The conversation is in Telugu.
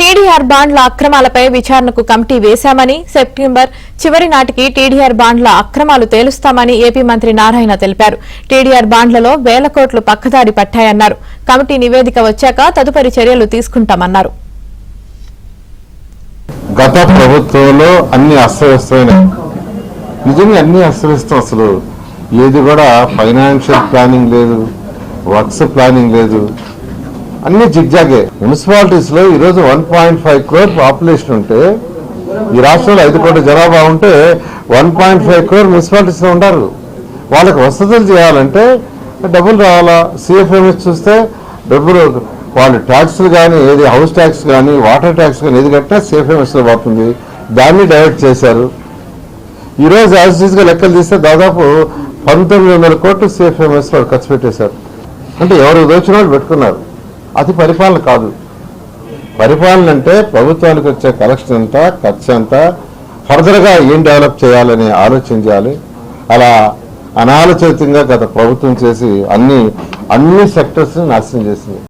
టీడీఆర్ బాండ్ల అక్రమాలపై విచారణకు కమిటీ వేశామని, సెప్టెంబర్ చివరి నాటికి టీడీఆర్ బాండ్ల అక్రమాలు తేలుస్తామని ఏపీ మంత్రి నారాయణ తెలిపారు. టీడీఆర్ బాండ్లలో వేల కోట్లు పక్కదారి పట్టాయన్నారు. కమిటీ నివేదిక వచ్చాక తదుపరి చర్యలు తీసుకుంటామన్నారు. గత ప్రభుత్వంలో అన్ని అస్తవ్యస్తమైన నిజంగా అన్ని అస్తవ్యస్తం. అసలు ఏది కూడా ఫైనాన్షియల్ ప్లానింగ్ లేదు, వర్క్స్ ప్లానింగ్ లేదు, అన్ని జిగ్జాగే. మున్సిపాలిటీస్ లో ఈరోజు 1.5 crore పాపులేషన్ ఉంటే, ఈ రాష్ట్రంలో 5 కోట్ల జనాభా ఉంటే 1.5 crore మున్సిపాలిటీస్ లో ఉంటారు. వాళ్ళకి వసతులు చేయాలంటే డబ్బులు రావాలా. సిఎఫ్ఎంఎస్ చూస్తే డబ్బులు వాళ్ళు ట్యాక్స్లు కానీ, ఏది హౌస్ ట్యాక్స్ కానీ, వాటర్ ట్యాక్స్ కానీ ఏది కట్టినా సిఎఫ్ఎంఎస్ లో పడుతుంది. దాన్ని డైవర్ట్ చేశారు. ఈరోజు యాజిటీస్గా లెక్కలు తీస్తే దాదాపు 1900 కోట్లు సిఎఫ్ఎంఎస్ వాళ్ళు ఖర్చు పెట్టేశారు. అంటే ఎవరు దోచిన వాళ్ళు పెట్టుకున్నారు. అది పరిపాలన కాదు. పరిపాలన అంటే ప్రభుత్వానికి వచ్చే కలెక్షన్ ఎంత, ఖర్చు ఎంత, ఫర్దర్గా ఏం డెవలప్ చేయాలని ఆలోచన చేయాలి. అలా అనాలోచితంగా గత ప్రభుత్వం చేసి అన్ని సెక్టర్స్ని నాశనం చేసింది.